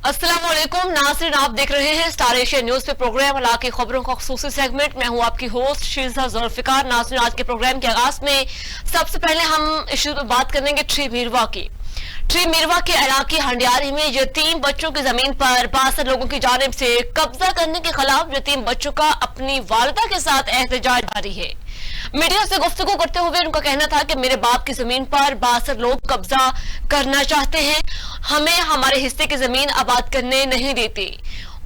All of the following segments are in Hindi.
अस्सलामुअलैकुम नाज़रीन, आप देख रहे हैं स्टार एशिया न्यूज पे प्रोग्राम इलाके खबरों का खुसूसी सेगमेंट। मैं हूं आपकी होस्ट शीज़ा जुल्फिकार। नाज़रीन, आज के प्रोग्राम के आगाज में सबसे पहले हम इशू पे बात करेंगे ट्री मीरवा की। ट्री मीरवा के इलाके हंडियारी में यतीम बच्चों की जमीन पर 62 लोगों की जानिब से कब्जा करने के खिलाफ यतीम बच्चों का अपनी वालिदा के साथ एहतजाज जारी है। मीडिया से गुफ्तगू करते हुए उनका कहना था कि मेरे बाप की जमीन पर 62 लोग कब्जा करना चाहते हैं, हमें हमारे हिस्से की जमीन आबाद करने नहीं देती।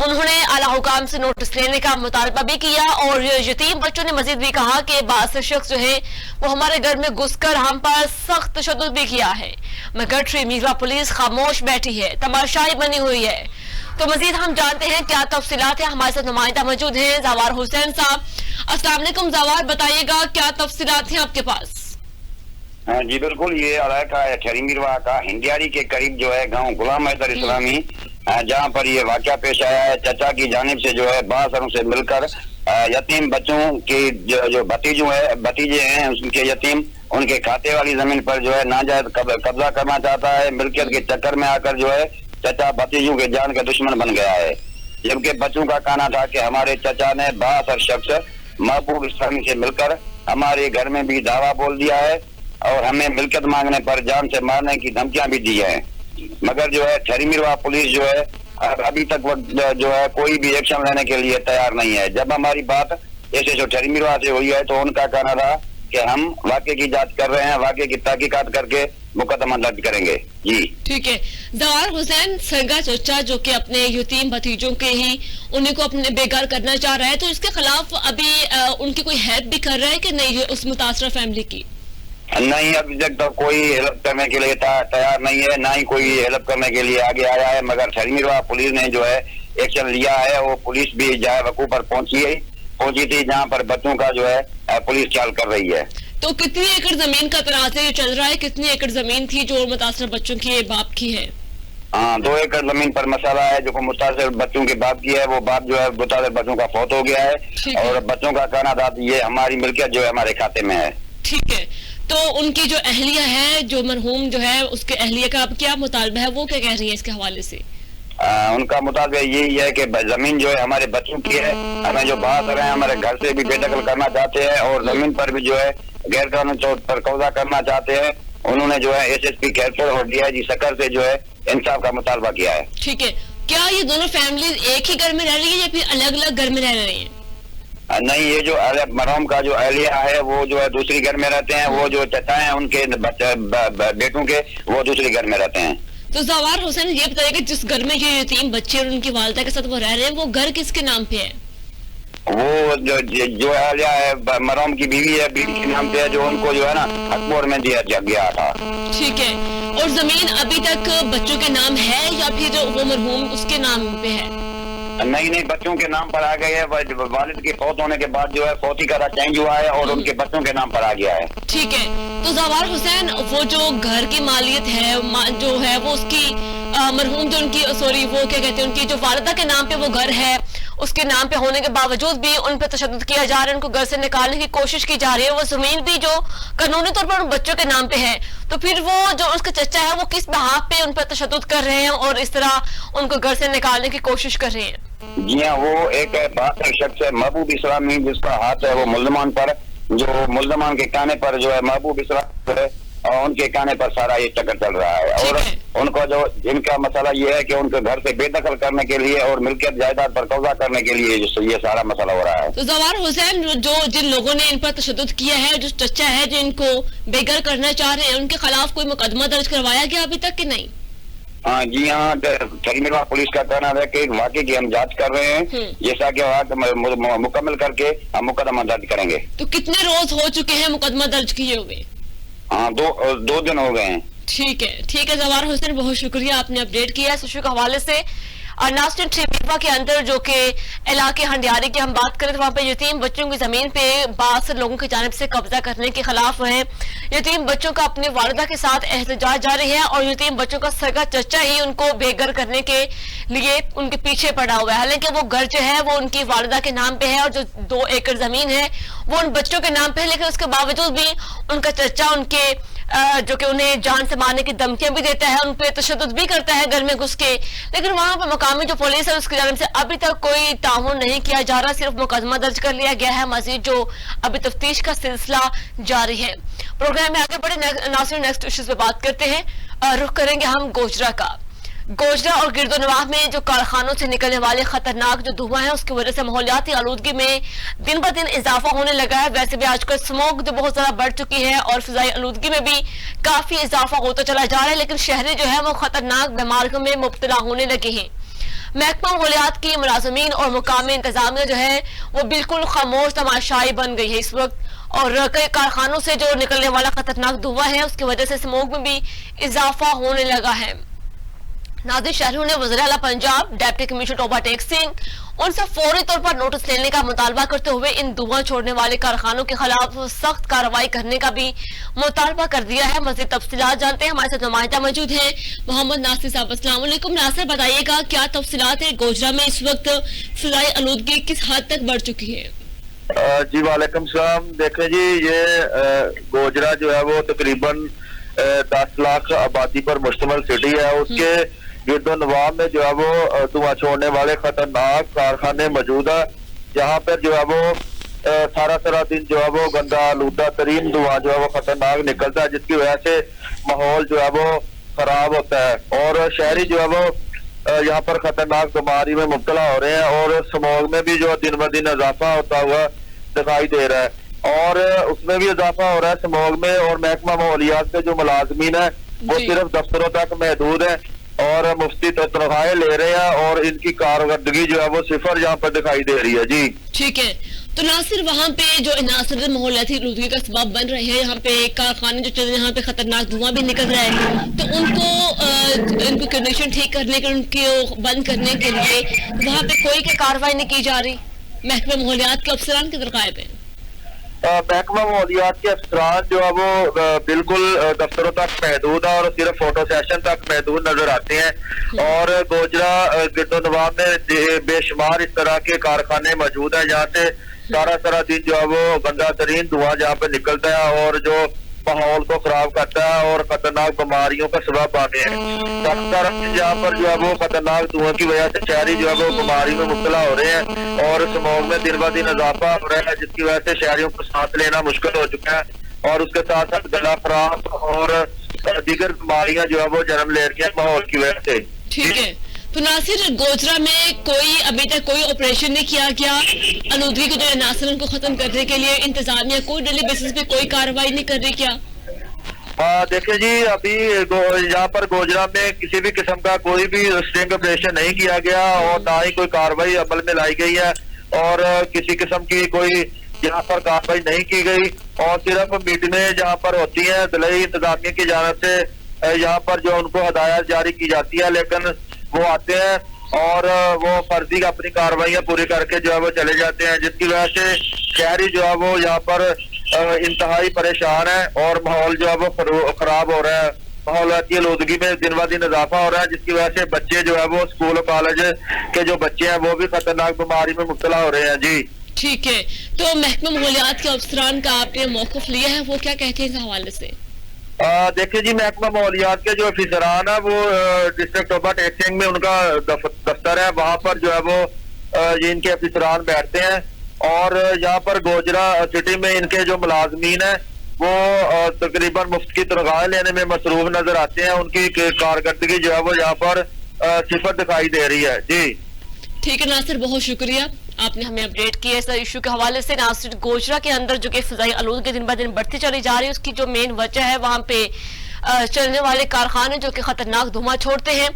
उन्होंने आला हुकाम से नोटिस लेने का मुतालबा भी किया और यतीम बच्चों ने मजीद भी कहा कि 62 शख्स जो है वो हमारे घर में घुसकर हम पर सख्त तशद्दुद भी किया है, मगर ट्री मीरवा पुलिस खामोश बैठी है, तमाशाई बनी हुई है। तो मजीद हम जानते हैं क्या तफसीलात है। हमारे साथ नुमाइंदा मौजूद हैं जवार हुसैन साहब। अस्सलाम वालेकुम जवार, बताइएगा क्या तफसीलात हैं आपके पास? जी बिल्कुल, ये इलाका है ट्री मीरवा का हिंडियारी के करीब जो है गांव गुलाम हैदर इस्लामी, जहां पर ये वाकया पेश आया है। चचा की जानिब से जो है 62 से मिलकर यतीम बच्चों के जो भतीजे हैं उनके यतीम उनके खाते वाली जमीन पर जो है नाजायज कब्जा करना चाहता है। मिल्कियत के चक्कर में आकर जो है चचा भतीजों के जान का दुश्मन बन गया है, जबकि बच्चों का कहना था कि हमारे चचा ने 62 शख्स महबूब इस्लामी से मिलकर हमारे घर में भी दावा बोल दिया है और हमें मिल्कियत मांगने पर जान से मारने की धमकियां भी दी है। मगर जो है ट्री मीरवा पुलिस जो है अभी तक जो है कोई भी एक्शन लेने के लिए तैयार नहीं है। जब हमारी बात ऐसे जो ट्री मीरवा से हुई है तो उनका कहना था कि हम वाकये की जांच कर रहे हैं, वाकये की तहकीकात करके मुकदमा दर्ज करेंगे। जी ठीक है। जवार हुसैन सरगा चचा जो कि अपने यतीम भतीजों के ही उन्हीं को अपने बेघर करना चाह रहा है, तो इसके खिलाफ अभी उनकी कोई हेल्प भी कर रहा है कि नहीं उस मुतासरा फैमिली की? नहीं, अभी तक तो कोई हेल्प करने के लिए तैयार नहीं है, ना ही कोई हेल्प करने के लिए आगे आया है। मगर ट्री मीरवा पुलिस ने जो है एक्शन लिया है। वो पुलिस भी जाए वकू पर पहुंची थी जहां पर बच्चों का जो है पुलिस चाल कर रही है। तो कितनी एकड़ जमीन का तनाज़ा चल रहा है? कितनी एकड़ जमीन थी जो मुतासर बच्चों की बाप की है? 2 एकड़ जमीन पर मसला है जो मुतासर बच्चों के बाप की है। वो बाप जो है मुतासर बच्चों का फौत हो गया है और बच्चों का कहना था ये हमारी मिल्कियत जो है हमारे खाते में है। ठीक है। तो उनकी जो अहलिया है, जो मरहूम जो है उसके अहलिया का अब क्या मुतालबा है, वो क्या कह रही है इसके हवाले से? उनका मुतालबा यही है कि जमीन जो है हमारे बच्चों की है, हमें जो बात रहे हैं हमारे घर से भी बेदखल करना चाहते हैं और जमीन पर भी जो है गैर कानूनी तौर पर कब्जा करना चाहते हैं। उन्होंने जो है एसएसपी खैरपुर और डीआईजी सकर से जो है इंसाफ का मुतालबा किया है। ठीक है। क्या ये दोनों फैमिली एक ही घर में रह रही है या फिर अलग अलग घर में रह रही है? नहीं, ये जो मरहूम का जो अहलिया है वो जो है दूसरी घर में रहते हैं। वो जो चचा हैं उनके बेटों के वो दूसरी घर में रहते हैं। तो जवार हुसैन ये बताइए कि जिस घर में ये यतीम बच्चे और उनकी वालिदा के साथ वो रह रहे हैं, वो घर किसके नाम पे है? वो जो अहलिया है मरहूम की बीवी है, बीवी के नाम पे है, जो उनको जो है ना अकबर में दिया गया था। ठीक है। और जमीन अभी तक बच्चों के नाम है या फिर वो मरहूम उसके नाम पे है? नहीं, बच्चों के नाम पर आ गए है। वालिद के फौत होने के बाद जो है फौती का चेंज हुआ है और उनके बच्चों के नाम पर आ गया है। ठीक है। तो जवार हुसैन वो जो घर की मालियत है जो है वो उसकी मरहूम जो उनकी वो क्या कहते हैं उनकी जो वालिदा के नाम पे वो घर है, उसके नाम पे होने के बावजूद भी उन पे तशद्दुद किया जा रहा है, उनको घर से निकालने की कोशिश की जा रही है। वो जमीन भी जो कानूनी तौर पर उन बच्चों के नाम पे है, तो फिर वो जो उसके चचा है वो किस बिहाफ पे उन पर तशद्दुद कर रहे हैं और इस तरह उनको घर से निकालने की कोशिश कर रहे हैं? जी हाँ, वो एक 62 शख्स है महबूब इस्लामी जिसका हाथ है वो मुल्जमान पर, जो मुल्जमान के कहने पर जो है महबूब इस्लाम है और उनके कहने पर सारा ये चक्कर चल रहा है। और उनको जो इनका मसला ये है कि उनके घर से बेदखल करने के लिए और मिल्कियत जायदाद पर कब्जा करने के लिए ये सारा मसला हो रहा है। तो जवार हुसैन जो जिन लोगों ने इन पर तशद्दुद किया है, जो चचा है जो इनको बेघर करना चाह रहे हैं, उनके खिलाफ कोई मुकदमा दर्ज करवाया गया अभी तक कि नहीं? जी हाँ, ट्री मीरवा पुलिस का कहना है कि वाकई की हम जांच कर रहे हैं, जैसा कि मुकम्मल करके हम मुकदमा दर्ज करेंगे। तो कितने रोज हो चुके हैं मुकदमा दर्ज किए हुए? हाँ, दो दिन हो गए हैं। ठीक है जवार हुसैन, बहुत शुक्रिया आपने अपडेट किया इस इशू के हवाले से। नास्टिन ट्री मीरवा के अंदर जो कि इलाके हंडियारी की हम बात करें तो वहाँ पे यतीम बच्चों की जमीन पे 62 लोगों की जानिब से कब्जा करने के खिलाफ है। यतीम बच्चों का अपनी वालिदा के साथ एहतजाज जारी है और यतीम बच्चों का सगा चचा ही उनको बेघर करने के लिए उनके पीछे पड़ा हुआ है। हालांकि वो घर जो है वो उनकी वालिदा के नाम पे है और जो 2 एकड़ जमीन है वो उन बच्चों के नाम पे है, लेकिन उसके बावजूद भी उनका चचा उनके जो कि उन्हें जान से मारने की धमकियां भी देता है, उन पे तशद्दुद भी करता है घर में घुस के। लेकिन वहां पर मकामी जो पुलिस है उसकी जानिब से अभी तक कोई ताउन नहीं किया जा रहा, सिर्फ मुकदमा दर्ज कर लिया गया है। मजीद जो अभी तफ्तीश का सिलसिला जारी है। प्रोग्राम में आगे बढ़े नाज़रीन, नेक्स्ट इश्यूज पे बात करते हैं। रुख करेंगे हम गोजरा का। गोजरा और गिरदोनवाह में जो कारखानों से निकलने वाले खतरनाक जो धुआं है उसकी वजह से माहौलियाती आलूदगी में दिन ब दिन इजाफा होने लगा है। वैसे भी आजकल स्मोक जो बहुत ज्यादा बढ़ चुकी है और फिजाई आलूदगी में भी काफी इजाफा होता चला जा रहा है, लेकिन शहरी जो है वो खतरनाक बीमारियों में मुब्तला होने लगे हैं। महकमा माहौलियात की मुलाजमीन और मुकामी इंतजामिया जो है वो बिल्कुल खामोश तमाशाई बन गई है इस वक्त, और कई कारखानों से जो निकलने वाला खतरनाक धुआं है उसकी वजह से स्मोक में भी इजाफा होने लगा है। नाज़रीन, शहरियों ने वज़ीर आला पंजाब डिप्टी कमिश्नर टोबा टेक सिंह उनसे फौरी तौर पर नोटिस लेने का मुतालबा करते हुए इन धुआं छोड़ने वाले कारखानों के खिलाफ सख्त कार्रवाई करने का भी मुतालबा कर दिया है। मज़ीद तफसीलात जानते हैं, हमारे साथ नुमाइंदा मौजूद हैं मोहम्मद नासिर साहब। अस्सलाम वालेकुम नासिर, बताइएगा क्या तफसीलात है, गोजरा में इस वक्त फिजाई आलूदगी किस हद तक बढ़ चुकी है? जी वालेकुम सलाम। देखें जी, ये गोजरा जो है वो तकरीबन 10 लाख आबादी पर मुश्तमिल सिटी है। उसके गिरदोनवाह में जो है वो धुआं छोड़ने वाले खतरनाक कारखाने मौजूद है, जहाँ पर जो है वो सारा दिन जो है वो गंदा आलूदा तरीन धुआं जो है वो खतरनाक निकलता है, जिसकी वजह से माहौल जो है वो खराब होता है और शहरी जो है वो यहाँ पर खतरनाक बीमारी में मुब्तला हो रहे हैं और स्मोक में भी जो दिन ब दिन इजाफा होता हुआ दिखाई दे रहा है और उसमें भी इजाफा हो रहा है स्मोक में। और महकमा माहौलियात के जो मुलाजमीन है वो सिर्फ दफ्तरों तक महदूद है और मुफ्ती तनख्वाहें ले रहे हैं और इनकी कारकर्दगी जो है वो सिफर यहाँ पर दिखाई दे रही है। जी ठीक है, तो ना सिर्फ वहाँ पे जो इनासर माहौलियाती आलूदगी का सबब बन रहे हैं, यहाँ पे कारखाने जो चल रहे हैं यहाँ पे खतरनाक धुआं भी निकल रहा है, तो इनको कंडीशन ठीक करने के, उनको बंद करने के लिए वहाँ पे कोई कार्रवाई नहीं की जा रही? महकमा माहौलियात के अफसरान किधर गायब है? महकमा माहौलियात के अफसरान जो है वो बिल्कुल दफ्तरों तक महदूद है और सिर्फ फोटो सेशन तक महदूद नजर आते हैं। और गोजरा गिरदोनवाह में बेशुमार इस तरह के कारखाने मौजूद है जहाँ से सारा दिन जो है वो गंदा तरीन धुआं जहाँ पे निकलता है और जो माहौल को खराब करता है और खतरनाक बीमारियों का सबब बने हैं। जहाँ पर जो है वो खतरनाक धुआं की वजह से शहरी जो है वो बीमारी में मुब्तला हो रहे हैं और स्मोक में दिन ब दिन इजाफा हो रहा है, जिसकी वजह से शहरियों को सांस लेना मुश्किल हो चुका है और उसके साथ साथ गला खराब और दीगर बीमारियां जो है वो जन्म ले रही है माहौल की वजह से। ठीक है, तो नासिर, गोजरा में कोई अभी तक कोई ऑपरेशन नहीं किया गया आलूदगी को जो नासिर उनको खत्म करने के लिए? इंतजामिया कोई डेली बेसिस पे कोई कार्रवाई नहीं कर रही क्या? देखिए जी, अभी यहाँ पर गोजरा में किसी भी किस्म का कोई भी स्टिंग ऑपरेशन नहीं किया गया और ना ही कोई कार्रवाई अमल में लाई गई है और किसी किस्म की कोई यहाँ पर कार्रवाई नहीं की गई और सिर्फ मीटिंगें जहाँ पर होती हैं दिल्ली इंतजामिया की जानिब से यहाँ पर जो उनको हदायत जारी की जाती है, लेकिन वो आते हैं और वो फर्जी अपनी कार्रवाइयां पूरी करके जो है वो चले जाते हैं, जिसकी वजह से शहरी जो है वो यहाँ पर इंतहाई परेशान है और माहौल जो है वो खराब हो रहा है। माहौलियाती आलूदगी में दिन ब दिन इजाफा हो रहा है, जिसकी वजह से बच्चे जो है वो स्कूल और कॉलेज के जो बच्चे हैं वो भी खतरनाक बीमारी में मुब्तला हो रहे हैं। जी ठीक है, तो महकमा माहौलियात के अफसरान का आपने मौक़िफ़ लिया है, वो क्या कहते हैं इस हवाले से? देखिए जी, महकमा माहौलियात के जो अफसरान है वो डिस्ट्रिक्ट टोबा टेक सिंह में उनका दफ्तर है, वहाँ पर जो है वो ये इनके अफसरान बैठते हैं और यहाँ पर गोजरा सिटी में इनके जो मुलाजमीन है वो तकरीबन मुफ्त की तनख्वाह लेने में मसरूफ नजर आते हैं। उनकी कारकर्दगी जो है वो यहाँ पर सिफर दिखाई दे रही है। जी ठीक है नासिर, बहुत शुक्रिया, आपने हमें अपडेट किया इस इशू के हवाले से। नासिर, गोजरा के अंदर जो कि फिजाई आलूदगी दिन ब दिन बढ़ती चली जा रही है, उसकी जो मेन वजह है वहाँ पे चलने वाले कारखाने जो कि खतरनाक धुआं छोड़ते हैं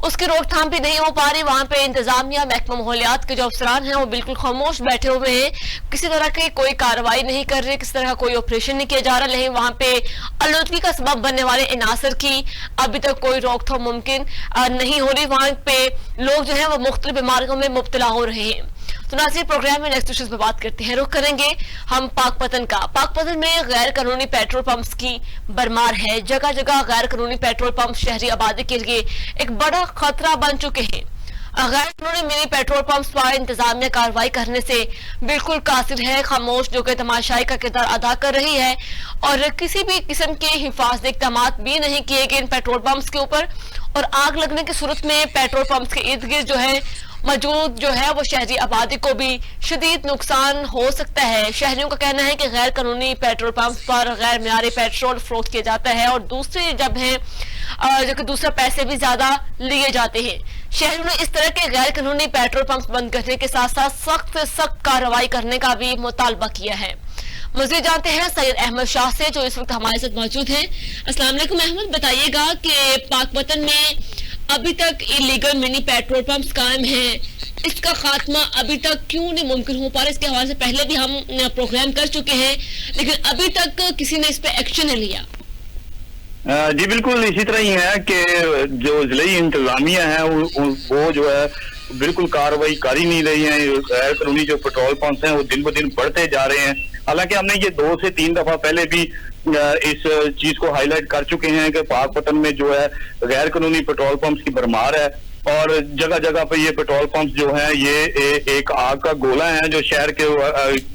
उसकी रोकथाम भी नहीं हो पा रही। वहाँ पे इंतजामिया, महकमा माहौलियात के जो अफसरान हैं वो बिल्कुल खामोश बैठे हुए हैं, किसी तरह की कोई कार्रवाई नहीं कर रहे, किसी तरह का कोई ऑपरेशन नहीं किया जा रहा। लेकिन वहाँ पे आलूदगी का सबब बनने वाले इनासर की अभी तक कोई रोकथाम मुमकिन नहीं हो रही। वहाँ पे लोग जो है वो मुख्तलिफ बीमारियों में मुब्तला हो रहे हैं। तो नाज़रीन, प्रोग्राम में नेक्स्ट इश्यूज पे बात करते हैं। रुख करेंगे हम पाकपतन का। पाकपतन में गैर कानूनी पेट्रोल पंप्स की भरमार है। जगह जगह गैर कानूनी पेट्रोल पंप शहरी आबादी के लिए एक बड़ा खतरा बन चुके हैं। गैर कानूनी मिनी पेट्रोल पंप पर इंतजामिया कार्रवाई करने से बिल्कुल कासिर है, खामोश जो कि तमाशाई का किरदार अदा कर रही है और किसी भी किस्म के हिफाजती इक़दाम भी नहीं किए गए इन पेट्रोल पंप्स के ऊपर। और आग लगने की सूरत में पेट्रोल पंप्स के इर्द गिर्द जो है मौजूद जो है वो शहरी आबादी को भी शदीद नुकसान हो सकता है। शहरियों का कहना है कि गैर कानूनी पेट्रोल पंप पर गैर मियारी पेट्रोल फरोख्त किया जाता है और दूसरे जब है जो कि दूसरा पैसे भी ज्यादा लिए जाते हैं। शहरियों ने इस तरह के गैर कानूनी पेट्रोल पंप बंद करने के साथ साथ सख्त से सख्त कार्रवाई करने का भी मुतालबा किया है। मज़ीद जानते हैं सैयद अहमद शाह से जो इस वक्त हमारे साथ मौजूद हैं। अस्सलाम वालेकुम अहमद, बताइएगा कि पाकपतन में अभी तक इलीगल मिनी पेट्रोल पंप्स कायम हैं, इसका खात्मा अभी तक क्यों नहीं मुमकिन हो पा रहा? इसके हवाले से पहले भी हम प्रोग्राम कर चुके हैं लेकिन अभी तक किसी ने इस पे एक्शन नहीं लिया। जी बिल्कुल इसी तरह ही है कि जो जिले इंतजामिया है वो जो है बिल्कुल कार्रवाई कर ही नहीं रही है। गैर कानूनी जो पेट्रोल पंप हैं वो दिन ब दिन बढ़ते जा रहे हैं। हालांकि हमने ये 2 से 3 दफा पहले भी इस चीज को हाईलाइट कर चुके हैं कि पाकपतन में जो है गैर कानूनी पेट्रोल पंप्स की भरमार है और जगह जगह पे ये पेट्रोल पंप जो है ये एक आग का गोला है जो शहर के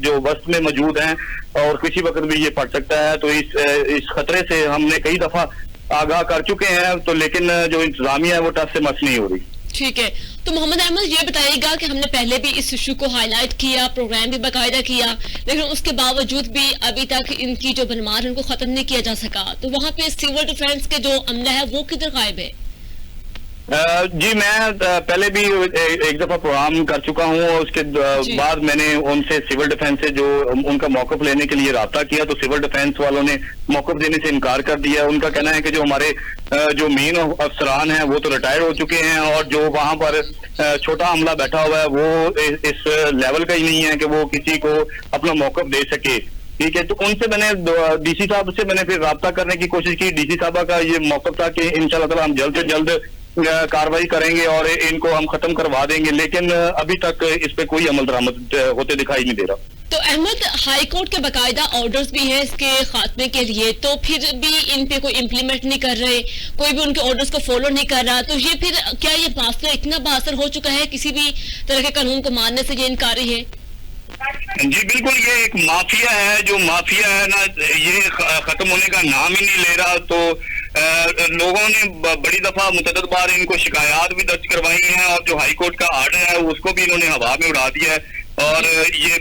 जो वस्त में मौजूद हैं और किसी वक्त भी ये फट सकता है। तो इस खतरे से हमने कई दफा आगाह कर चुके हैं, तो लेकिन जो इंतजामिया है वो टस से मस नहीं हो रही। ठीक है, तो मोहम्मद अहमद ये बताइएगा कि हमने पहले भी इस इशू को हाईलाइट किया, प्रोग्राम भी बाकायदा किया, लेकिन उसके बावजूद भी अभी तक इनकी जो भरमार है उनको खत्म नहीं किया जा सका। तो वहाँ पे सिविल डिफेंस के जो अमला है वो किधर गायब है? जी मैं पहले भी एक दफा प्रोग्राम कर चुका हूँ। उसके बाद मैंने उनसे सिविल डिफेंस से जो उनका मौकफ लेने के लिए राब्ता किया तो सिविल डिफेंस वालों ने मौकफ देने से इनकार कर दिया। उनका कहना है कि जो हमारे जो मेन अफसरान हैं वो तो रिटायर हो चुके हैं और जो वहां पर छोटा अमला बैठा हुआ है वो इस लेवल का ही नहीं है कि वो किसी को अपना मौकफ दे सके। ठीक है, तो उनसे मैंने डीसी साहब से मैंने फिर राब्ता करने की कोशिश की। डीसी साहबा का ये मौकफ था कि इंशाल्लाह ताला हम जल्द से जल्द कार्रवाई करेंगे और इनको हम खत्म करवा देंगे, लेकिन अभी तक इस पे कोई अमल दरामद होते दिखाई नहीं दे रहा। तो अहमद, हाई कोर्ट के बाकायदा ऑर्डर्स भी हैं इसके खात्मे के लिए, तो फिर भी इन पे कोई इम्प्लीमेंट नहीं कर रहे, कोई भी उनके ऑर्डर्स को फॉलो नहीं कर रहा, तो ये फिर क्या ये मामला इतना बासर हो चुका है किसी भी तरह के कानून को मानने से ये इनकारी है? जी बिल्कुल, ये एक माफिया है। जो माफिया है ना ये खत्म होने का नाम ही नहीं ले रहा। तो लोगों ने बड़ी दफा मुतअद्दिद बार इनको शिकायत भी दर्ज करवाई हैं और जो हाई कोर्ट का आर्डर है उसको भी इन्होंने हवा में उड़ा दिया है और ये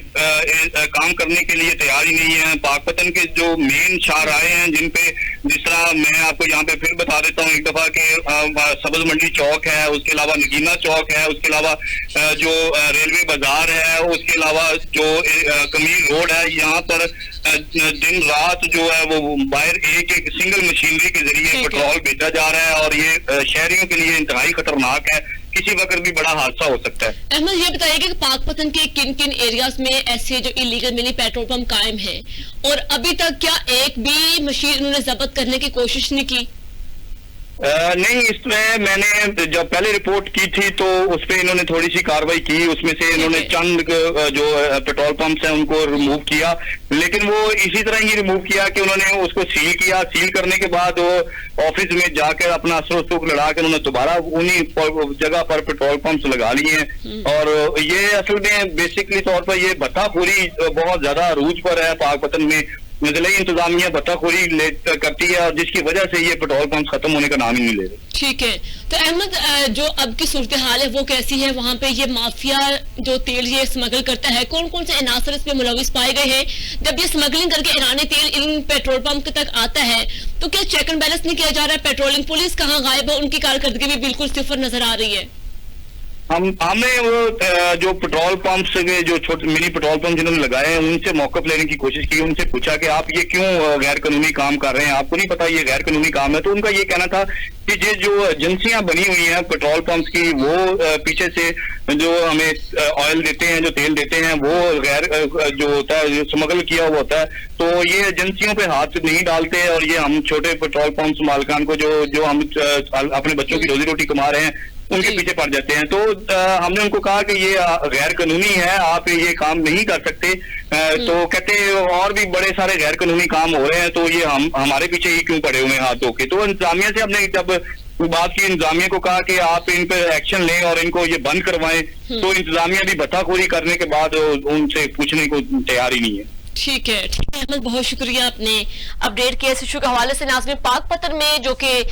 काम करने के लिए तैयार ही नहीं है। पाकपतन के जो मेन शाहराहे हैं जिन पे, जिस तरह मैं आपको यहाँ पे फिर बता देता हूँ एक दफा के सब्ज मंडी चौक है, उसके अलावा नगीना चौक है, उसके अलावा जो रेलवे बाजार है, उसके अलावा जो कमीर रोड है, यहाँ पर दिन रात जो है वो बाहर एक सिंगल मशीनरी के जरिए पेट्रोल भेजा जा रहा है और ये शहरियों के लिए इंतहाई खतरनाक है। किसी वक्त भी बड़ा हादसा हो सकता है। अहमद ये बताइएगा कि पाकपतन के किन किन एरियाज में ऐसे जो इलीगल मिनी पेट्रोल पंप कायम है और अभी तक क्या एक भी मशीन उन्होंने जब्त करने की कोशिश नहीं की? नहीं, इसमें मैंने जब पहले रिपोर्ट की थी तो उस पर इन्होंने थोड़ी सी कार्रवाई की। उसमें से इन्होंने चंद जो पेट्रोल पंप्स हैं उनको रिमूव किया, लेकिन वो इसी तरह ही रिमूव किया कि उन्होंने उसको सील किया। सील करने के बाद वो ऑफिस में जाकर अपना असर लड़ा कर उन्होंने दोबारा उन्हीं जगह पर पेट्रोल पंप्स लगा लिए हैं। और ये असल में बेसिकली तौर पर ये भत्ताखोरी बहुत ज्यादा अरूज पर है। पाकपतन में जिला इंतजामिया भत्ताखोरी करती है और जिसकी वजह से ये पेट्रोल पंप खत्म होने का नाम ही नहीं ले रहे। ठीक है, तो अहमद जो अब की सूरत हाल है वो कैसी है? वहाँ पे ये माफिया जो तेल ये स्मगल करता है, कौन कौन से अनासर इसमें मुलविस पाए गए हैं? जब ये स्मगलिंग करके ईरानी तेल इन पेट्रोल पंप तक आता है तो क्या चेक एंड बैलेंस नहीं किया जा रहा है? पेट्रोलिंग पुलिस कहाँ गायब है? उनकी कारकर्दगी भी बिल्कुल सिफर नजर आ रही है। हमने वो जो पेट्रोल पंप के जो छोटे मिनी पेट्रोल पंप जिन्होंने लगाए हैं उनसे मौकफ लेने की कोशिश की। उनसे पूछा कि आप ये क्यों गैर कानूनी काम कर रहे हैं, आपको नहीं पता ये गैर कानूनी काम है? तो उनका ये कहना था कि ये जो एजेंसियां बनी हुई हैं पेट्रोल पंप की वो पीछे से जो हमें ऑयल देते हैं, जो तेल देते हैं, वो गैर जो होता है जो स्मगल किया हुआ होता है। तो ये एजेंसियों पे हाथ नहीं डालते और ये हम छोटे पेट्रोल पंप मालिकान को जो हम अपने बच्चों की रोजी रोटी कमा रहे हैं उनके पीछे पड़ जाते हैं। तो हमने उनको कहा कि ये गैर कानूनी है, आप ये काम नहीं कर सकते। तो कहते और भी बड़े सारे गैर कानूनी काम हो रहे हैं तो ये हम हमारे पीछे ही क्यों पड़े हुए हैं हाथ धो के। तो इंतजामिया से हमने जब बात की, इंतजामिया को कहा कि आप इन पर एक्शन लें और इनको ये बंद करवाएं, तो इंतजामिया भी भत्ताखोरी करने के बाद उनसे पूछने को तैयार ही नहीं है। ठीक है अहमद, बहुत शुक्रिया आपने अपडेट किया इस इशू के हवाले से। नाज़रीन, पाकपतन में जो कि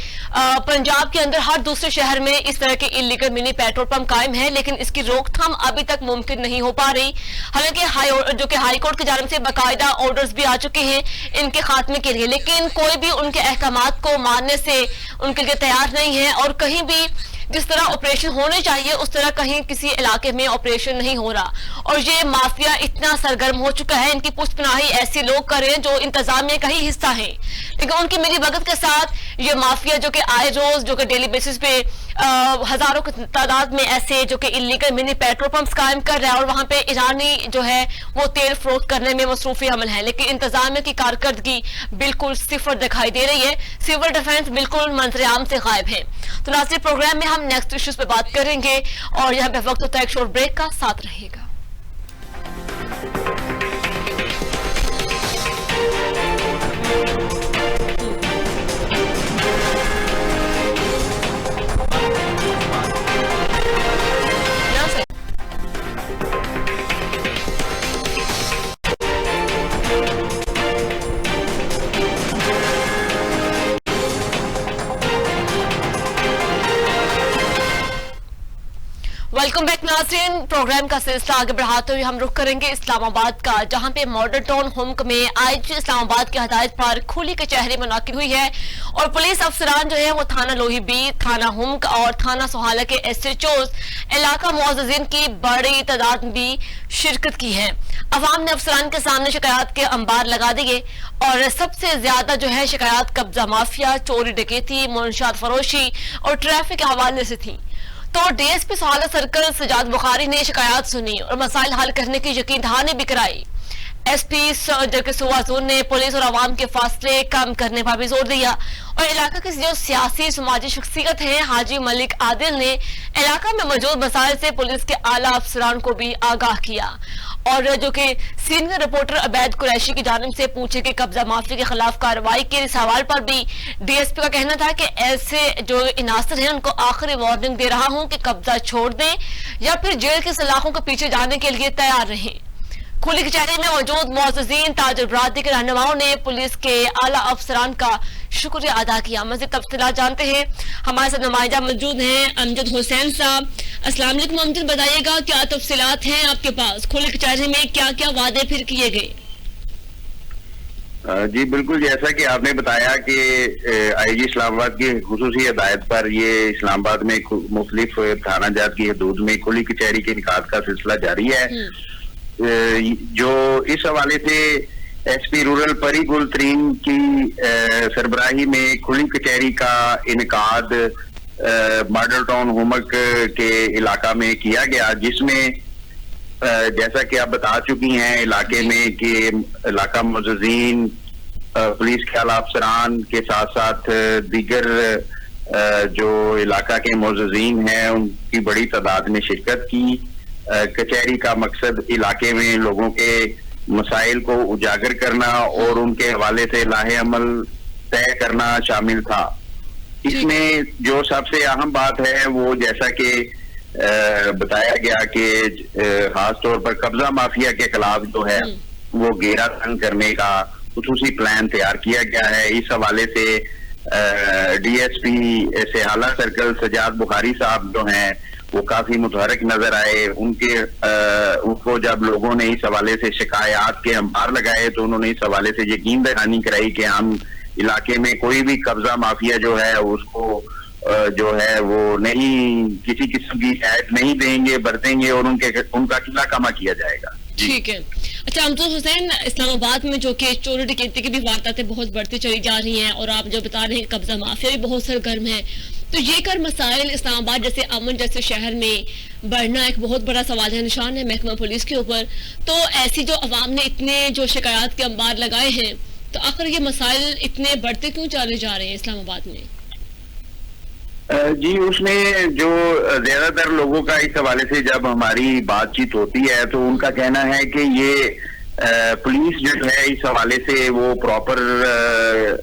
पंजाब के अंदर हर दूसरे शहर में इस तरह के इलीगल मिनी पेट्रोल पंप कायम है, लेकिन इसकी रोकथाम अभी तक मुमकिन नहीं हो पा रही। हालांकि जो कि हाई कोर्ट की जानिब से बाकायदा ऑर्डर्स भी आ चुके हैं इनके खात्मे के लिए, लेकिन कोई भी उनके अहकामात को मानने से उनके लिए तैयार नहीं है और कहीं भी जिस तरह ऑपरेशन होने चाहिए उस तरह कहीं किसी इलाके में ऑपरेशन नहीं हो रहा। और ये माफिया इतना सरगर्म हो चुका है, इनकी पुष्पनाही ऐसे लोग कर रहे हैं जो इंतजामिया का ही हिस्सा है, लेकिन उनकी मिली भगत के साथ ये माफिया जो कि आए रोज जो कि डेली बेसिस पे हजारों की तादाद में ऐसे जो कि इलीगल मिनी पेट्रोल पंप्स कायम कर रहा है और वहां पे ईरानी जो है वो तेल फरोख्त करने में मसरूफी अमल है, लेकिन इंतजामिया की कारकर्दगी बिल्कुल सिफर दिखाई दे रही है। सिविल डिफेंस बिल्कुल मंजरेआम से गायब है। तो नाज़रीन, प्रोग्राम में हम नेक्स्ट इश्यूज पे बात करेंगे और यहाँ पे वक्त होता है एक शॉर्ट ब्रेक का, साथ रहेगा। वेलकम बैक नाज़रीन, प्रोग्राम का सिलसिला आगे बढ़ाते हुए हम रुख करेंगे इस्लामाबाद का, जहां पे मॉडल टाउन हुम्क में आईजी इस्लामाबाद की हदायत पर खुली कचहरी मुनाकिद हुई है और पुलिस अफसरान जो है वो थाना लोही बी, थाना हुम्क और थाना सोहाला के SHOs इलाका मुअज़्ज़िज़ीन की बड़ी तादाद भी शिरकत की है। अवाम ने अफसरान के सामने शिकायत के अंबार लगा दिए और सबसे ज्यादा जो है शिकायत कब्जा माफिया, चोरी डकैती, मुनशात फरोशी और ट्रैफिक के हवाले से थी। तो DSP सोहाला सर्कल सजाद बुखारी ने शिकायत सुनी और मसाइल हल करने की यकीन दहानी भी कराई। SP सुवा जोन ने पुलिस और आवाम के फासले कम करने पर भी जोर दिया और इलाका के जो सियासी समाजी शख्सियत हैं हाजी मलिक आदिल ने इलाका में मौजूद मसाइल से पुलिस के आला अफसरान को भी आगाह किया और जो कि सीनियर रिपोर्टर अबैद कुरैशी की जानिब से पूछे कि कब्जा माफी के खिलाफ कार्रवाई के इस सवाल पर भी DSP का कहना था कि ऐसे जो इनासर हैं उनको आखिरी वार्निंग दे रहा हूं कि कब्जा छोड़ दें या फिर जेल की सलाखों के पीछे जाने के लिए तैयार रहें। खुली कचहरी में मौजूद मुअज़्ज़िज़ीन ताजिर बरादरी के रहनुमाओं ने पुलिस के आला अफसरान का शुक्रिया अदा किया। मज़ीद तफसीलात जानते हैं, हमारे साथ नुमाइंदा मौजूद हैं अमजद हुसैन साहब। अस्सलाम वालेकुम अमजद, बताइएगा क्या तफसीलात हैं आपके पास, खुली कचहरी में क्या क्या वादे फिर किए गए? जी बिल्कुल, जैसा कि आपने बताया कि IG इस्लामाबाद की खुसूसी हिदायत पर ये इस्लामाबाद में मुख्तलिफ थाना जात की हदूद में खुली कचहरी के इनकाद का सिलसिला जारी है। जो इस हवाले से SP रूरल परी गुल तरीन की सरबराही में खुली कचहरी का इनकाद मॉडल टाउन हुम्क के इलाका में किया गया, जिसमें जैसा कि आप बता चुकी हैं इलाके में कि इलाका मुअज़्ज़िज़ीन, पुलिस के आला अफसरान के साथ साथ दीगर जो इलाका के मुअज़्ज़िज़ीन हैं उनकी बड़ी तादाद ने शिरकत की। कचहरी का मकसद इलाके में लोगों के मसाइल को उजागर करना और उनके हवाले से लाहे अमल तय करना शामिल था। इसमें जो सबसे अहम बात है वो जैसा कि बताया गया कि खास तौर पर कब्जा माफिया के खिलाफ जो है वो घेरा तंग करने का खुसूसी प्लान तैयार किया गया है। इस हवाले से DSP सोहाला सर्कल सजाद बुखारी साहब जो हैं वो काफी मुतहरक नजर आए। उनको जब लोगों ने इस हवाले से शिकायत के अंबार लगाए तो उन्होंने इस हवाले से यकीन दहानी कराई कि हम इलाके में कोई भी कब्जा माफिया जो है उसको जो है वो नहीं किसी किस्म की रियायत नहीं देंगे, बरतेंगे और उनका किला कमा किया जाएगा। ठीक है। अच्छा अमजद हुसैन, इस्लामाबाद में जो कि चोरी डकैती की भी वारदातें बहुत बढ़ती चली जा रही हैं और आप जो बता रहे हैं कब्जा माफिया भी बहुत सरगर्म है, तो ये कर मसाइल इस्लामाबाद जैसे अमन जैसे शहर में बढ़ना एक बहुत बड़ा सवाल है, निशान है महकमा पुलिस के ऊपर। तो ऐसी जो अवाम ने इतने जो शिकायत के अंबार लगाए हैं, तो आखिर ये मसाइल इतने बढ़ते क्यों चले जा रहे हैं इस्लामाबाद में? जी उसमें जो ज्यादातर लोगों का इस हवाले से जब हमारी बातचीत होती है तो उनका कहना है कि ये पुलिस जो है इस हवाले से वो प्रॉपर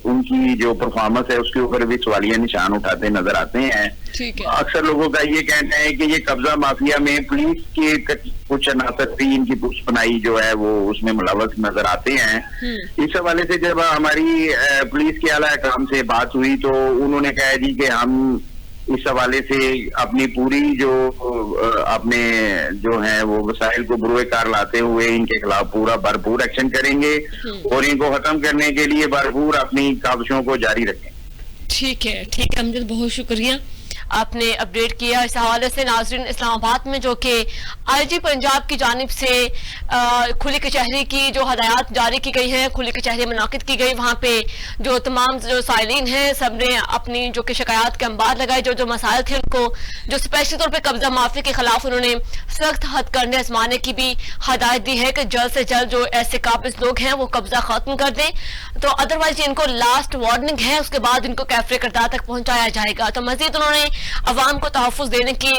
उनकी जो परफॉर्मेंस है उसके ऊपर भी सवालिया निशान उठाते नजर आते हैं। ठीक है। अक्सर लोगों का ये कहना है कि ये कब्जा माफिया में पुलिस के कुछ अनासर भी इनकी पुष्पनाई जो है वो उसमें मुलव्वस नजर आते हैं। इस हवाले से जब हमारी पुलिस के आला काम से बात हुई तो उन्होंने कहा जी कि हम इस हवाले से अपनी पूरी जो अपने जो है वो वसाइल को बुरुए कार लाते हुए इनके खिलाफ पूरा भरपूर एक्शन करेंगे और इनको खत्म करने के लिए भरपूर अपनी काविशों को जारी रखें। ठीक है अमजद, बहुत शुक्रिया आपने अपडेट किया इस हवाले से। नाजरीन, इस्लामाबाद में जो कि आईजी पंजाब की जानिब से खुली कचहरी की जो हदायत जारी की गई है, खुली कचहरी मुनाकिद की गई, वहाँ पे जो तमाम जो साइलिन हैं सब ने अपनी जो कि शिकायत के अंबार लगाए, जो मसाइल थे उनको जो स्पेशल तौर पे कब्जा माफी के खिलाफ उन्होंने सख्त हथकंडे आजमाने की भी हदायत दी है कि जल्द से जल्द जो ऐसे काबिज लोग हैं वो कब्जा खत्म कर दें, तो अदरवाइज इनको लास्ट वार्निंग है, उसके बाद इनको कैफरे करदार तक पहुंचाया जाएगा। तो मजीद उन्होंने अवाम को तहफ़्फ़ुज़ देने की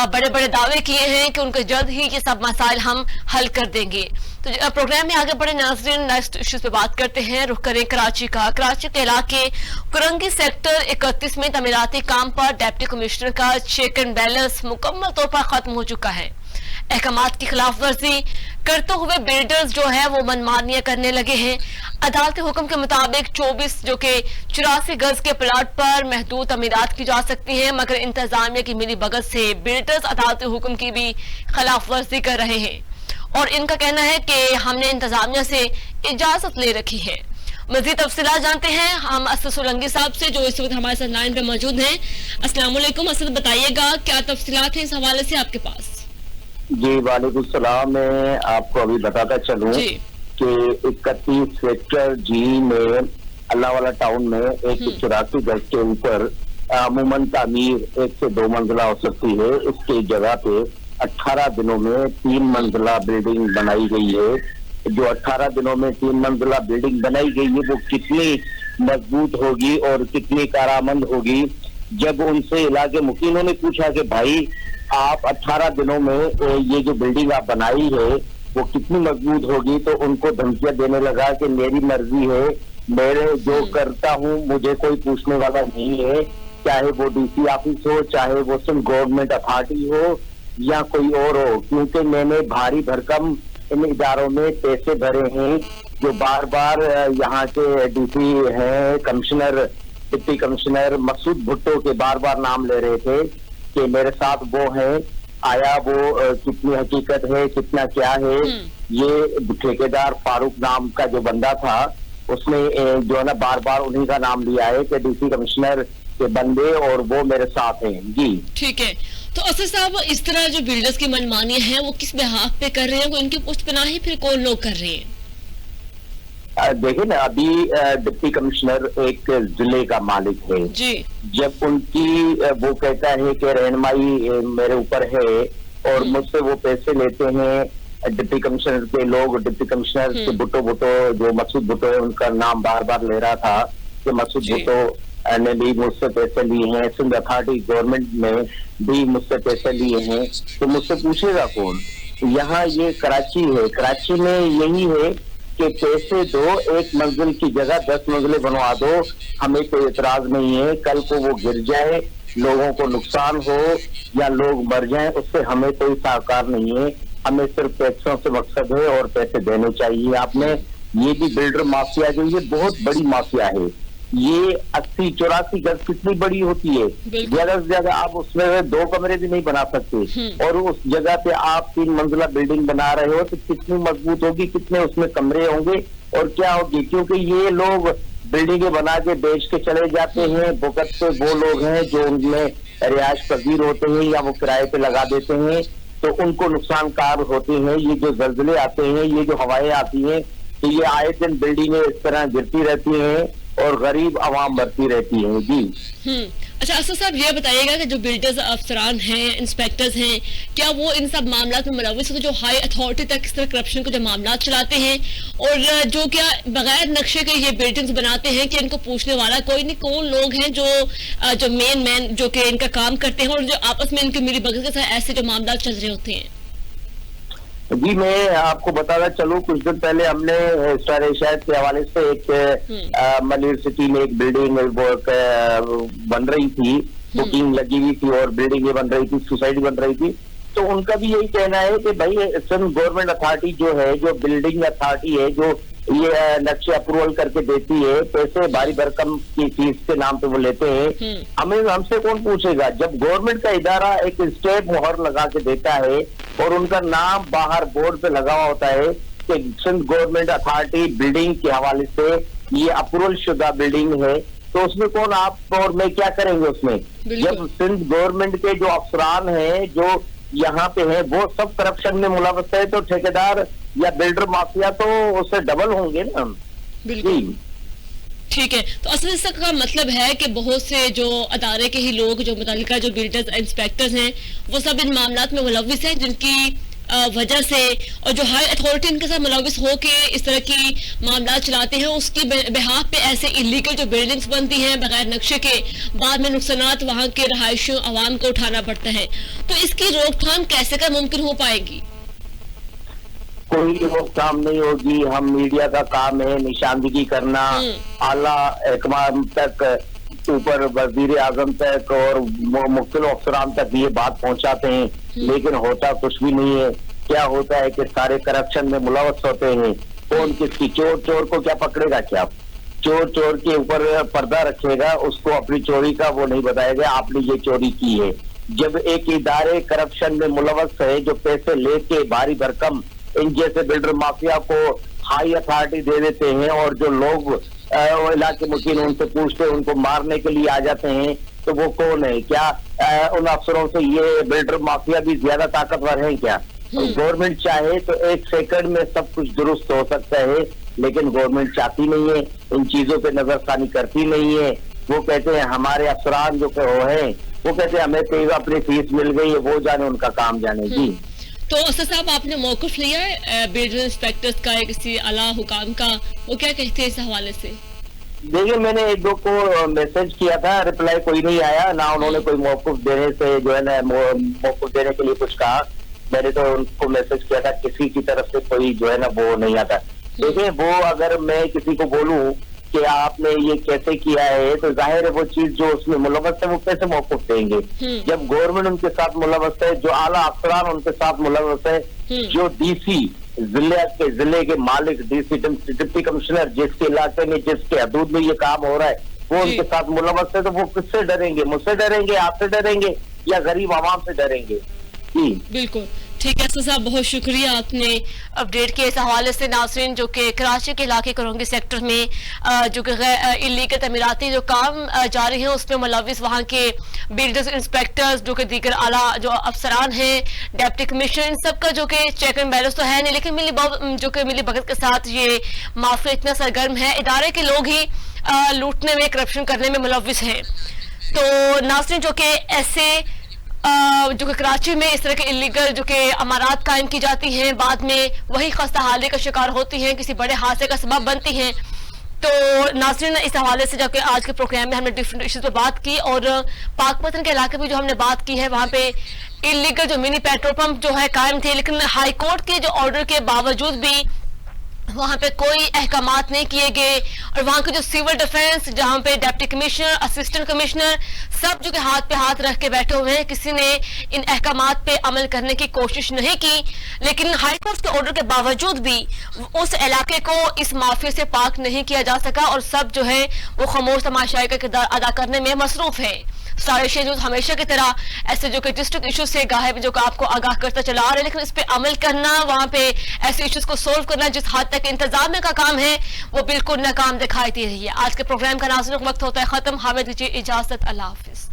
बड़े बड़े दावे किए हैं कि उनके जल्द ही ये सब मसाइल हम हल कर देंगे। तो प्रोग्राम में आगे बढ़े नाज़रीन, नेक्स्ट इश्यूज पे बात करते हैं। रुख करें कराची का। कराची के इलाके कुरंगी सेक्टर 31 में तमीराती काम पर डिप्टी कमिश्नर का चेक एंड बैलेंस मुकम्मल तौर पर खत्म हो चुका है। अहकामात की खिलाफ वर्जी करते हुए बिल्डर्स जो है वो मनमानियां करने लगे हैं। अदालती हुक्म के मुताबिक 24 जो कि 84 गज के प्लाट पर महदूद तमीरात की जा सकती है, मगर इंतजामिया की मिली भगत से बिल्डर्स अदालती हुक्म की भी खिलाफ वर्जी कर रहे हैं और इनका कहना है कि हमने इंतजामिया से इजाजत ले रखी है। मजीद तफसीलात जानते हैं हम असद सोलंकी साहब से, जो इस वक्त हमारे साथ लाइन पे मौजूद हैं। अस्सलाम वालेकुम असद, बताइएगा क्या तफसीलात हैं इस हवाले से आपके पास? जी वालेकुम सलाम। मैं आपको अभी बताता चलूं कि 31 सेक्टर जी में अल्लाह वाला टाउन में 184 गज के ऊपर अमूमन तामीर 1 से 2 मंजिला हो सकती है। इसकी जगह पे 18 दिनों में 3 मंजिला बिल्डिंग बनाई गई है। जो 18 दिनों में 3 मंजिला बिल्डिंग बनाई गई है वो कितनी मजबूत होगी और कितनी कारामंद होगी। जब उनसे इलाके मुकीनों ने पूछा कि भाई आप 18 दिनों में ये जो बिल्डिंग आप बनाई है वो कितनी मजबूत होगी, तो उनको धमकियां देने लगा कि मेरी मर्जी है, मेरे जो करता हूँ मुझे कोई पूछने वाला नहीं है, चाहे वो डीसी ऑफिस हो, चाहे वो सिर्फ गवर्नमेंट अथॉरिटी हो या कोई और हो, क्योंकि मैंने भारी भरकम इन इदारों में पैसे भरे हैं। जो बार बार यहाँ के डीसी हैं, commissioner, deputy commissioner Masood Bhutto के बार बार नाम ले रहे थे कि मेरे साथ वो है, आया वो कितनी हकीकत है, कितना क्या है। ये ठेकेदार फारूक नाम का जो बंदा था उसने जो है ना बार बार उन्हीं का नाम लिया है कि डीसी कमिश्नर के बंदे और वो मेरे साथ हैं। जी ठीक है। तो असद साहब, इस तरह जो बिल्डर्स की मनमानी है वो किस बिहाफ पे कर रहे हैं, वो इनकी पुष्टपनाही फिर कौन लोग कर रहे हैं? देखिए ना, अभी डिप्टी कमिश्नर एक जिले का मालिक है जी। जब उनकी वो कहता है कि रहनुमाई मेरे ऊपर है और मुझसे वो पैसे लेते हैं डिप्टी कमिश्नर के लोग, डिप्टी कमिश्नर के भुट्टो जो मसूद भुट्टो है उनका नाम बार बार ले रहा था कि मसूद भुट्टो ने भी मुझसे पैसे लिए हैं, सिंध अथॉरिटी गवर्नमेंट ने भी मुझसे पैसे लिए हैं, तो मुझसे पूछेगा कौन? यहाँ ये कराची है, कराची में यही है कि पैसे दो, 1 मंजिल की जगह 10 मंजिलें बनवा दो, हमें कोई एतराज नहीं है। कल को वो गिर जाए, लोगों को नुकसान हो या लोग मर जाएं, उससे हमें कोई साकार नहीं है। हमें सिर्फ पैसों से मकसद है और पैसे देने चाहिए। आपने ये भी बिल्डर माफिया जो ये बहुत बड़ी माफिया है, ये 80-84 गज कितनी बड़ी होती है, ज्यादा से ज्यादा आप उसमें 2 कमरे भी नहीं बना सकते और उस जगह पे आप 3 मंजिला बिल्डिंग बना रहे हो तो कितनी मजबूत होगी, कितने उसमें कमरे होंगे और क्या होगी। क्योंकि ये लोग बिल्डिंगें बना के बेच के चले जाते हैं, भुगत से वो लोग हैं जो उनमें रिहायश पजीर होते हैं या वो किराए पे लगा देते हैं, तो उनको नुकसानकार होते हैं। ये जो जल्जले आते हैं, ये जो हवाएं आती हैं, तो ये आए दिन बिल्डिंगें इस तरह गिरती रहती हैं और गरीब आवाम मरती रहती है। जी अच्छा असद साहब, ये बताइएगा कि जो बिल्डर्स अफसरान हैं, इंस्पेक्टर्स हैं, क्या वो इन सब मामलात में मुलव्वस है, जो हाई अथॉरिटी तक इस तरह करप्शन के जो मामला चलाते हैं और जो क्या बगैर नक्शे के ये बिल्डिंग्स बनाते हैं कि इनको पूछने वाला कोई नहीं, कौन लोग हैं जो मेन जो कि इनका काम करते हैं और जो आपस में इनकी मिली भगत के साथ ऐसे जो मामला चल रहे होते हैं? जी, मैं आपको बताना चलूं, कुछ दिन पहले हमने स्टार एशिया के हवाले से एक मलिर सिटी में एक बिल्डिंग बन रही थी, बुकिंग लगी हुई थी और बिल्डिंगें बन रही थी, सोसाइटी बन रही थी। तो उनका भी यही कहना है कि भाई सिंध गवर्नमेंट अथॉरिटी जो है, जो बिल्डिंग अथॉरिटी है, जो ये नक्शे अप्रूवल करके देती है, पैसे भारी भरकम की फीस के नाम पे वो लेते हैं। हमसे कौन पूछेगा? जब गवर्नमेंट का इदारा एक स्टेप मोहर लगा के देता है और उनका नाम बाहर बोर्ड पे लगा हुआ होता है कि सिंध गवर्नमेंट अथॉरिटी बिल्डिंग के हवाले से ये अप्रूवल शुदा बिल्डिंग है, तो उसमें कौन आप और मैं क्या करेंगे उसमें? जब सिंध गवर्नमेंट के जो अफसरान हैं, जो यहाँ पे है, वो सब करप्शन में मुलव्वस है, तो ठेकेदार या बिल्डर माफिया तो उससे डबल होंगे ना। बिल्कुल ठीक है। तो असल इसका मतलब है कि बहुत से जो अदारे के ही लोग, जो मुतालिका जो बिल्डर्स इंस्पेक्टर्स हैं, वो सब इन मामलात में मुलव्वस हैं, जिनकी वजह से और जो हाई अथॉरिटी इनके साथ मुलव्वस हो के इस तरह की मामला चलाते हैं, उसकी बिहाफ पे ऐसे इलीगल जो बिल्डिंग्स बनती हैं बगैर नक्शे के, बाद में नुकसानात वहाँ के रहायशियों आवाम को उठाना पड़ता है। तो इसकी रोकथाम कैसे कर मुमकिन हो पाएगी? कोई रोकथाम नहीं होगी। हम मीडिया का काम है निशानदेही करना, आला एहकमाम तक, ऊपर वजीर आजम तक और मुख्तलिफ अफसरान तक ये बात पहुंचाते हैं, लेकिन होता कुछ भी नहीं है। क्या होता है कि सारे करप्शन में मुलव्वस होते हैं। कौन किसकी? चोर को क्या पकड़ेगा? क्या चोर के ऊपर पर्दा रखेगा, उसको अपनी चोरी का वो नहीं बताएगा आपने ये चोरी की है। जब एक इदारे करप्शन में मुलव्वस है, जो पैसे लेके भारी भरकम इन जैसे बिल्डर माफिया को हाई अथॉरिटी दे देते हैं और जो लोग इलाके मुकीन उनसे पूछते हैं, उनको मारने के लिए आ जाते हैं, तो वो कौन है? क्या उन अफसरों से ये बिल्डर माफिया भी ज्यादा ताकतवर है क्या? गवर्नमेंट चाहे तो एक सेकंड में सब कुछ दुरुस्त हो सकता है, लेकिन गवर्नमेंट चाहती नहीं है, इन चीजों पे नजरसानी करती नहीं है। वो कहते हैं हमारे अफसरान जो है, वो कहते हैं हमें तो अपनी फीस मिल गई है, वो जाने, उनका काम जाने। जी तो असद साहब, आपने मौक़िफ़ लिया है बिल्डर इंस्पेक्टर्स का या किसी आला हुकाम का, वो क्या कहते हैं इस हवाले से? देखिए, मैंने एक दो को मैसेज किया था, रिप्लाई कोई नहीं आया, ना उन्होंने कोई मौक़िफ़ देने से जो है ना मौक़िफ़ देने के लिए कुछ कहा। मैंने तो उनको मैसेज किया था, किसी की तरफ से कोई जो है ना वो नहीं आता। देखिए, वो अगर मैं किसी को बोलूं कि आपने ये कैसे किया है, तो जाहिर है वो चीज जो उसमें मुलव्वस है वो कैसे मौक़िफ़ देंगे? जब गवर्नमेंट उनके साथ मुलव्वस है, जो आला अफसरान उनके साथ मुलव्वस है, जो डीसी जिले के मालिक, डीसी डिप्टी कमिश्नर, जिसके इलाके में जिसके हदूद में ये काम हो रहा है, वो उनके साथ मुलव्वस है, तो वो किससे डरेंगे? मुझसे डरेंगे, आपसे डरेंगे, या गरीब आवाम से डरेंगे? बिल्कुल ठीक है असद साहब, बहुत शुक्रिया आपने अपडेट किया इस हवाले से। नाज़रीन, जो कि कराची के इलाके करंगी सेक्टर में जो कि इलीगल तमीराती जो काम जारी है, उसमें मुलव्वस वहाँ के बिल्डर्स इंस्पेक्टर्स, जो कि दीगर आला जो अफसरान हैं, डिप्टी कमिश्नर, सबका जो कि चेक एंड बैलेंस तो है नहीं, लेकिन मिली भगत के साथ ये माफिया इतना सरगर्म है, इदारे के लोग ही लूटने में, करप्शन करने में मुलव्वस हैं। तो नाज़रीन, जो कि ऐसे जो कि कराची में इस तरह के इलीगल जो कि अमारात कायम की जाती हैं, बाद में वही खस्ता हाली का शिकार होती हैं, किसी बड़े हादसे का सबब बनती हैं। तो नाज़रीन, इस हवाले से जबकि आज के प्रोग्राम में हमने डिफरेंट इश्यूज पे बात की, और पाकपतन के इलाके में जो हमने बात की है, वहाँ पे इलीगल जो मिनी पेट्रोल पंप जो है कायम थे, लेकिन हाई कोर्ट के जो ऑर्डर के बावजूद भी वहाँ पे कोई अहकामात नहीं किए गए, और वहाँ के जो सिविल डिफेंस, जहाँ पे डिप्टी कमिश्नर, असिस्टेंट कमिश्नर सब जो कि हाथ पे हाथ रख के बैठे हुए हैं, किसी ने इन अहकामात पे अमल करने की कोशिश नहीं की। लेकिन हाई कोर्ट के ऑर्डर के बावजूद भी उस इलाके को इस माफिया से पाक नहीं किया जा सका, और सब जो है वो खामोश तमाशाई का किरदार अदा करने में मसरूफ है। स्टार एशिया न्यूज़ हमेशा की तरह ऐसे जो कि डिस्ट्रिक्ट इशू से गाहे जो कि आपको आगाह करता चला आ रहा है, लेकिन इस पे अमल करना, वहाँ पे ऐसे इश्यूज को सोल्व करना जिस हद तक इंतजामिया का काम है, वो बिल्कुल नाकाम दिखाई दे रही है। आज के प्रोग्राम का नाज़रीन वक्त होता है खत्म। हमें दीजिए इजाजत, अल्लाह हाफिज।